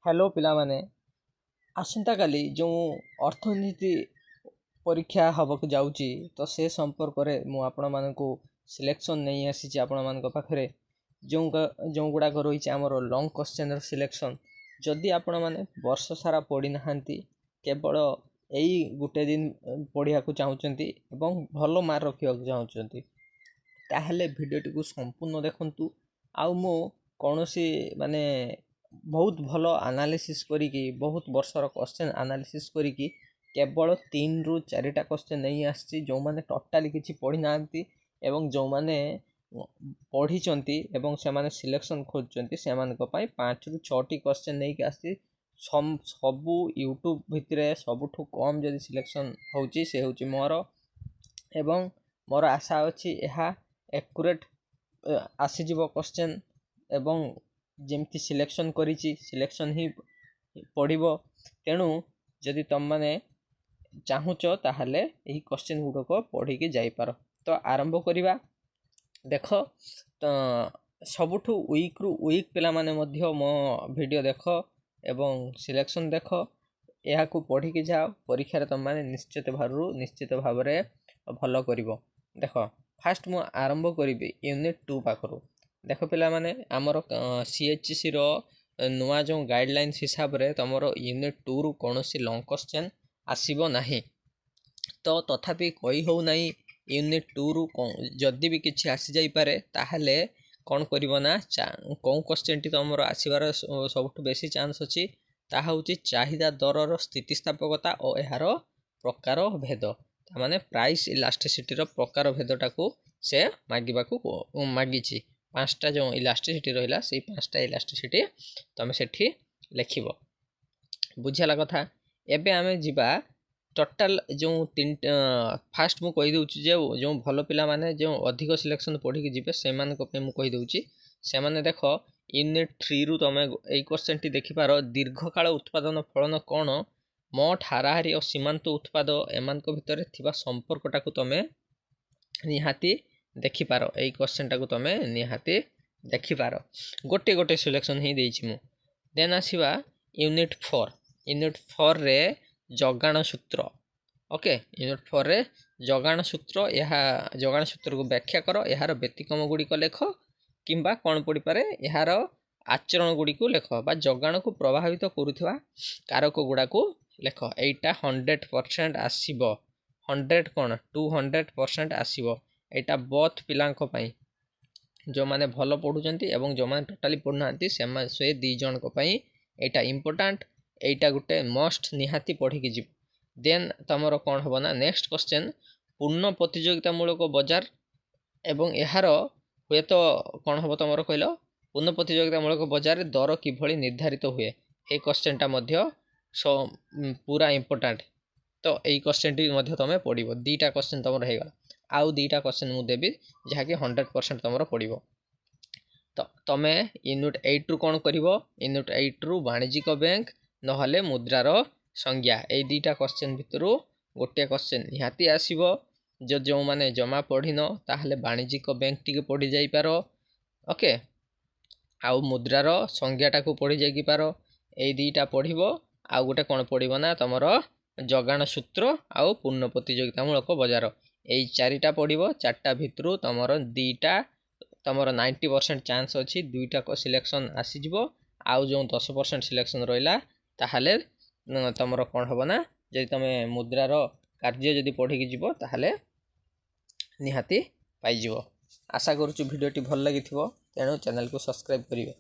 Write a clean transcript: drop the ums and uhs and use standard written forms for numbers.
Hello पिलामाने आसंता काली जो अर्थनीति परीक्षा हबक जाउची तो से संपर्क रे मु आपण मानकु सिलेक्शन नहीं आसी आपण मानक पाखरे जो जो गुड़ाक रही आमर लंग क्वेश्चन सिलेक्शन जदि आपण माने वर्ष सारा पढ़ी नहांती केवल यही गोटे दिन पढ़िया चाहूँगी एवं भल मार्क रखा चाहूँगी ताहले भिडियोटी को संपूर्ण देखंतु आउ मु कौनसी माने बहुत भल एनालिसिस करिकी बहुत वर्षर क्वेश्चन एनालिसिस करिकी केवल 3 ରୁ 4टा क्वेश्चन नहीं आसी जो माने टोटाली किछि पढ़ी नांती एवं जो माने पढ़ी चंती एवं से माने सिलेक्शन खोजचंती से मानक पई 5 ରୁ 6टी क्वेश्चन नहीं के आसी सबु यूट्यूब भितरे सबुठु कम जदि सिलेक्शन होउची से होउची मोर एवं मोर आशा अछि एहा एक्यूरेट आसी जीवो क्वेश्चन एवं जेमती सिलेक्शन करिछि सिलेक्शन ही पड़िबो तेणु जदि तुम माने चाहूच ताहले एही क्वेश्चन गुडक पढ़ी के जाई पारो। तो आरंभ करिबा देख तो सबुठु वीक रु वीक पिला माने मध्य मो वीडियो देख एवं सिलेक्शन देख या को पढ़ी के जाओ परीक्षा रे तुम माने निश्चित भाव रे भलो करिवो। देख फास्ट मु आरंभ करिबी यूनिट 2 पाखरु देख पिला माने आमर सीएचसी रो नुआ जो गाइडलाइंस हिसाब रे तमर यूनिट 2 रु कोनोसी लॉन्ग क्वेश्चन आसीबो नाही तो तथापि कही हो नाही यूनिट 2 रु जदि भी किछि आसी जाई पारे ताहले कोन करिवो ना कोन क्वेश्चन टी तमर आसीबार सबटु बेसी चांस अछि ताहा होची चाहिदा दरर स्थितिस्थापकता और एहार प्रकार भेद माने प्राइस इलास्टिसिटी रो प्रकार भेदटा को से मागिबाकू मागिछि 5टा जो इलास्टिसिटी रहिला से 5टा इलास्टिसिटी तमे सेठी लेखिबो बुझियाला कथा। एबे आमे जिबा टोटल जो 3 फास्ट मु कहि दउची जे जो भलो पिला माने जो अधिक सिलेक्शन पढ़ी के जिबे से मान को पे मु कहि दउची से माने देखो यूनिट 3 रु तमे ए क्वेश्चन टी देखि पारो दीर्घकाल उत्पादन फलन कोन मोट हाराहारी और सीमांत उत्पाद एमान को भितर थिबा संपर्कटा को तमे निहाती देखि पारो ए क्वेश्चन टा को तमे निहाती देखि पारो गोटे गोटे सिलेक्शन ही देछि मु। देन आसीबा यूनिट 4 रे जगाण सूत्र ओके यूनिट 4 रे जगाण सूत्र यहा जगाण सूत्र को व्याख्या करो यार व्यतिक्रम गुडी को लेख किंबा कोन पड़ी पारे यार आचरण गुडी को लेख बा जगाण को प्रभावित करूथवा कारक गुडा को लेख एटा 100% आसीबो 100 कोन 200% आसीबो एटा बोथ पिलांको पई जो माने भलो पढुचंती एवं जो माने टोटली पढुनांती से दी जन को पई एटा इंपोर्टेंट एटा गुटे मस्ट निहाती पढ़ी के जिव। देन तमरो कोन होबो ना नेक्स्ट क्वेश्चन पूर्ण प्रतियोगिता मूलक बाजार एवं एहार हुए तो कोन होबो तमरो कहलो पूर्ण प्रतियोगिता मूलक बाजार दर किभली निर्धारित हुए ए क्वेश्चन टा मध्य पूरा इंपोर्टेंट तो ए क्वेश्चन टी मध्य तमे पढिबो दीटा क्वेश्चन तमरो हे गला आउ दीटा क्वेश्चन मु देबी जहा कि 100% तमरो पढिबो। तो तमे यूनिट 8 रु कोन करिवो यूनिट 8 रु वाणिज्यिक बैंक नहले मुद्रार संज्ञा ए दीटा क्वेश्चन भितरु गोटे क्वेश्चन निहाती आसीबो जो माने जमा पढ़िनो ताहले वाणिज्यिक बैंक टिके पढ़ी जाई पारो ओके आउ मुद्रार संज्ञाटा को पढ़ी जाई पारो ए दीटा पढ़िबो आउ गोटे कोन पढ़िबो ना तमरो जगाण सूत्र आउ पूर्ण प्रतियोगितामूलक बाजार ए चारिटा पढ़िबो चारटा भितरु तमरो दीटा तमरो 90% चांस अछि दुईटा को सिलेक्शन आसी जिवो आउ जो 10% सिलेक्शन रहिला ताहले तमरो कोन होबो ना जदि तमे मुद्रार कार्य जदि पढ़ी के जिवो ताहले निहाती पाई जिवो। आशा करूछु भिडियोटी भल लागिथिबो तेणु चैनल को सब्सक्राइब करिवे।